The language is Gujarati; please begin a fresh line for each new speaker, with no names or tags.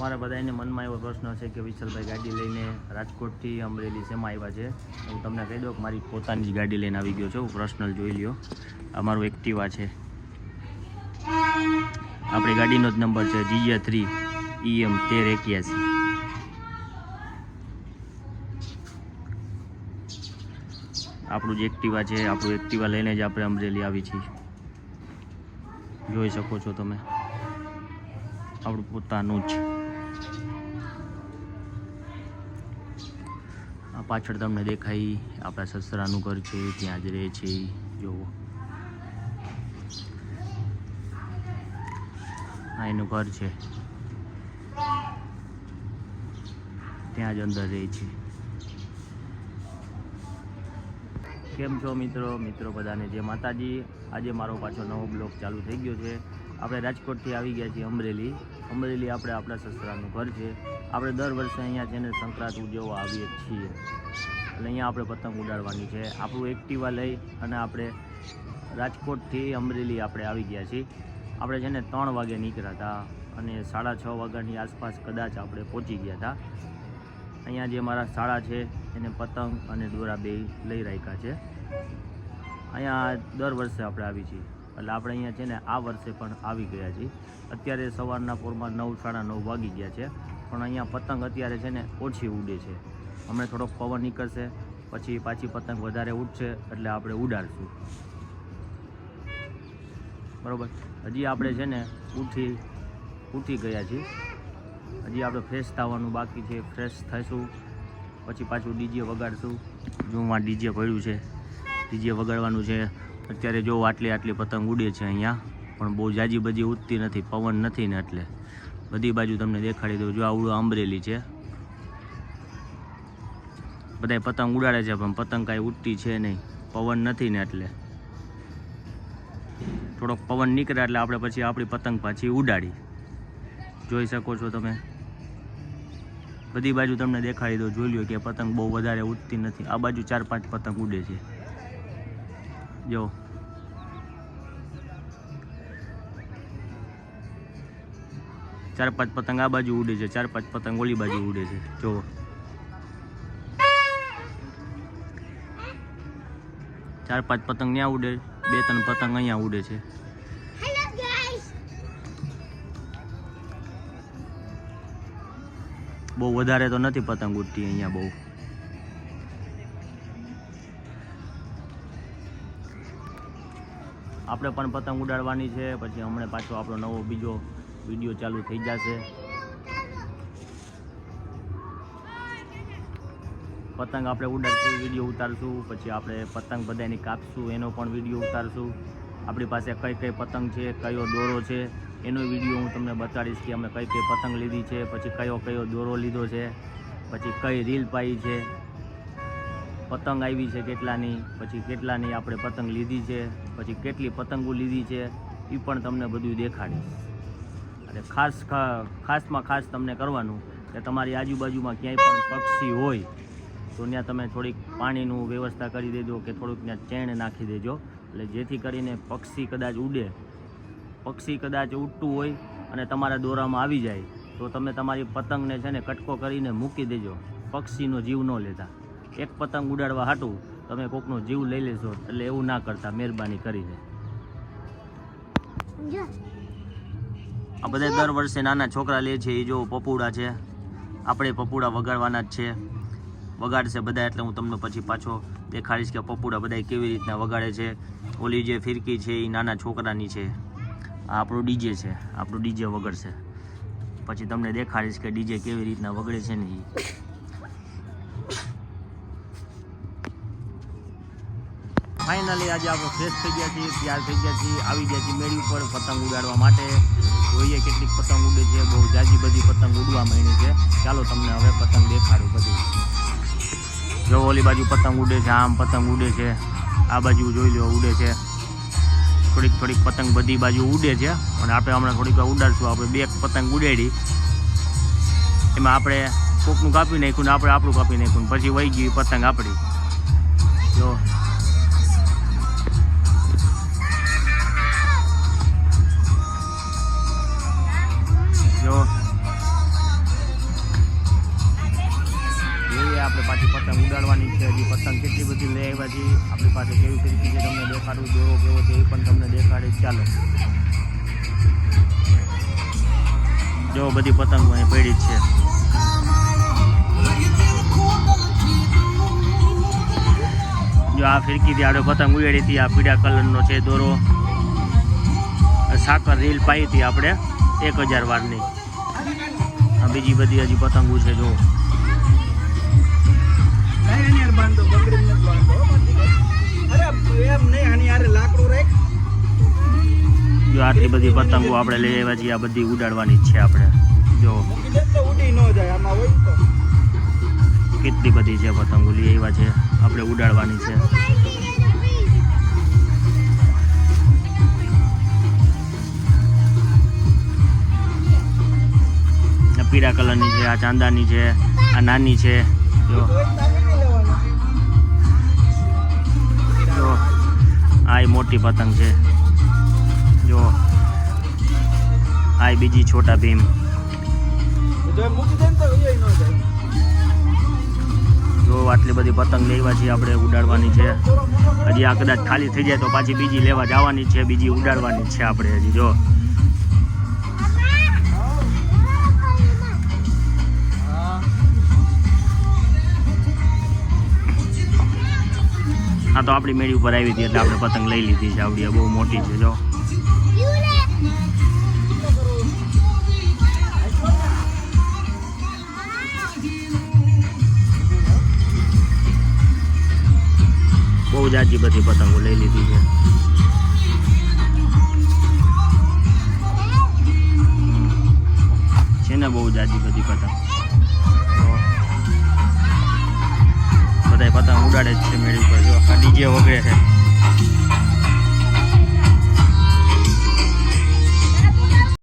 તમારા બધાને મનમાં એવો પ્રશ્ન છે કે વિશાલભાઈ ગાડી લઈને રાજકોટથી અમરેલી શેમાં આવ્યા છે? હું તમને કહી દઉં કે મારી પોતાની જ ગાડી લઈને આવી ગયો છું. પર્સનલ જોઈ લ્યો, આ મારું એક્ટિવા છે. આપણી ગાડીનો જ નંબર છે GA3 EM 1381. આપણું જ એક્ટિવા છે. આપણું એક્ટિવા લઈને જ આપણે અમરેલી આવી છીએ. જોઈ શકો છો તમે, આપણું પોતાનું જ. આ પાછળ તમને દેખાય આપણા સસરાનું ઘર છે, ત્યાં જ રહે છે. જુઓ, આ એનું ઘર છે, ત્યાં જ અંદર રહે છે. કેમ છો મિત્રો બધાને જય માતાજી. આજે મારો પાછો નવો બ્લોગ ચાલુ થઈ ગયો છે. આપણે રાજકોટથી આવી ગયા છીએ અમરેલી. આપણે આપણા સસરાનું ઘર છે. આપણે દર વર્ષે અહીંયા છે ને સંક્રાંત ઉજવવા આવીએ છીએ. એટલે અહીંયા આપણે પતંગ ઉડાડવાની છે. આપણું એક્ટિવા લઈ અને આપણે રાજકોટથી અમરેલી આપણે આવી ગયા છીએ. આપણે છે ને 3 વાગે નીકળ્યા હતા અને 6:30 વાગ્યાની આસપાસ કદાચ આપણે પહોંચી ગયા હતા. અહીંયા જે મારા શાળા છે એને પતંગ અને દોરા બે લઈ રાખ્યા છે. અહીંયા દર વર્ષે આપણે આવી છીએ, એટલે આપણે અહીંયા છે ને આ વર્ષે પણ આવી ગયા છીએ. અત્યારે સવારના પોરમાં 9 સાડા 9 વાગી ગયા છે, પણ અહીંયા પતંગ અત્યારે છે ને ઓછી ઉડે છે. હમણાં થોડોક પવન નીકળશે પછી પાછી પતંગ વધારે ઉડશે એટલે આપણે ઉડાડશું, બરાબર. હજી આપણે છે ને ઉઠી ગયા છીએ. હજી આપણે ફ્રેશ થવાનું બાકી છે. ફ્રેશ થઈશું પછી પાછું ડીજે વગાડશું. જો આ ડીજે પડ્યું છે, ડીજે વગાડવાનું છે. અત્યારે જો આટલી પતંગ ઉડે છે અહીંયા, પણ બહુ જાજી બજી ઉડતી નથી, પવન નથી ને એટલે. બધી બાજુ તમને દેખાડી દઉં. જો આવડું અમરેલી છે, બધાય પતંગ ઉડાડે છે પણ પતંગ કાંઈ ઉડતી છે નહીં, પવન નથી ને એટલે. થોડોક પવન નીકળે એટલે આપણે પછી આપણી પતંગ પાછી ઉડાડી. જોઈ શકો છો તમે, બધી બાજુ તમને દેખાડી દો. જોઈ લો કે પતંગ બહુ વધારે ઉડતી નથી. આ બાજુ 4-5 પતંગ ઉડે છે. જો ચાર પાંચ પતંગ આ બાજુ ઉડે છે, 4-5 પતંગ ઓલી બાજુ ઉડે છે. જો 4-5 પતંગ ત્યાં ઉડે, 2-3 પતંગ અહીંયા ઉડે છે. બહુ વધારે તો નથી પતંગ ઉડતી અહીંયા બહુ. આપણે પણ પતંગ ઉડાડવાની છે. પછી હમણાં પાછો આપણો નવો બીજો વિડીયો ચાલુ થઈ જશે. પતંગ આપણે ઉડાડશું, વિડીયો ઉતારશું. પછી આપણે પતંગ બધાની કાપશું, એનો પણ વિડીયો ઉતારશું. આપણી પાસે કઈ પતંગ છે, કયો દોરો છે, એનો વિડીયો હું તમને બતાડીશ કે અમે કઈ પતંગ લીધી છે, પછી કયો દોરો લીધો છે, પછી કઈ રીલ પાઈ છે, પતંગ આવી છે કેટલાની, પછી કેટલાની આપણે પતંગ લીધી છે, પછી કેટલી પતંગો લીધી છે, એ પણ તમને બધું દેખાડીશ. અને ખાસમાં ખાસ તમને કરવાનું કે તમારી આજુબાજુમાં ક્યાંય પણ પક્ષી હોય તો ત્યાં તમે થોડીક પાણીનું વ્યવસ્થા કરી દેજો કે થોડુંક ત્યાં ચેણ નાખી દેજો. એટલે જેથી કરીને પક્ષી કદાચ ઉડતું હોય અને તમારા દોરામાં આવી જાય તો તમે તમારી પતંગને છે ને કટકો કરીને મૂકી દેજો. પક્ષીનો જીવ ન લેતા. એક પતંગ ઉડાડવા હાટું તમે કોકનો જીવ લઈ લેશો, એટલે એવું ના કરતા, મહેરબાની કરીને. આ બધા દર વર્ષે નાના છોકરા લે છે. એ જો પપુડા છે, આપણે પપુડા વગાડવાના જ છે. વગાડશે બધા એટલે હું તમને પછી પાછો દેખાડીશ કે પપુડા બધા કેવી રીતના વગાડે છે. ઓલી જે ફિરકી છે એ નાના છોકરાની છે. આ આપણું ડીજે છે, આપણું ડીજે વગડશે. પછી તમને દેખાડીશ કે ડીજે કેવી રીતના વગડે છે ને. ફાઇનલી આજે આપણે ફ્રેશ થઈ ગયા છીએ, તૈયાર થઈ ગયા છીએ, આવી ગયા છીએ મેળી ઉપર પતંગ ઉડાડવા માટે. જોઈએ કેટલીક પતંગ ઉડે છે. બહુ જાજી બધી પતંગ ઉડવા માંડી છે. ચાલો તમને હવે પતંગ દેખાડું બધી. જો ઓલી બાજુ પતંગ ઉડે છે, આમ પતંગ ઉડે છે, આ બાજુ જોઈ લો ઉડે છે. થોડીક પતંગ બધી બાજુ ઉડે છે. અને આપણે હમણાં થોડીક વાર ઉડાડશું. આપણે 2 પતંગ ઉડાડી, એમાં આપણે કોકનું કાપી નાખ્યું ને આપણે આપણું કાપી નાખ્યું, પછી વહી ગઈ પતંગ આપણી. જો હજી પતંગ ઉડાડવાની છે. હજી પતંગ કેટલી બધી લઈ આવ્યા છે. આપણી પાસે કેવી ફિરકી છે તમને દેખાડું, દોરો કેવો છે એ પણ તમને દેખાડે. ચાલો જો બધી પતંગો અહીં પડી જ છે. જો આ ફિરકીથી આપણે પતંગ ઉડાડી હતી. આ પીળા કલરનો છે દોરો. સાકર રીલ પાઈ હતી આપણે 1000 વારની. આ બીજી બધી હજી પતંગો છે. જો જો આટલી બધી પતંગો આપણે લઈ આવ્યા છીએ. આ બધી ઉડાડવાની જ છે આપણે. જો કેટલી બધી છે પતંગો લઈ આવ્યા છે આપણે ઉડાડવાની છે. પીળા કલરની છે, આ ચાંદાની છે, આ નાની છે. જો આ મોટી પતંગ છે. જો આ બીજી છોટા ભીમ. જો આટલી બધી પતંગ લેવા છે આપણે ઉડાડવાની છે. હજી આ કદાચ ખાલી થઈ જાય તો પાછી બીજી લેવા જવાની છે, બીજી ઉડાડવાની છે આપણે હજી. જો હા તો આપણી મેળી ઉપર આવી હતી એટલે આપણે પતંગ લઈ લીધી છે. આવડી બહુ મોટી છે. જો બહુ જાજી બધી પતંગો લઈ લીધી છે. છે ને બહુ જાજી બધી પતંગ. બધા પતંગ ઉડાડે જ છે મેળી ઉપર. જો આ ડીજે વગેરે છે.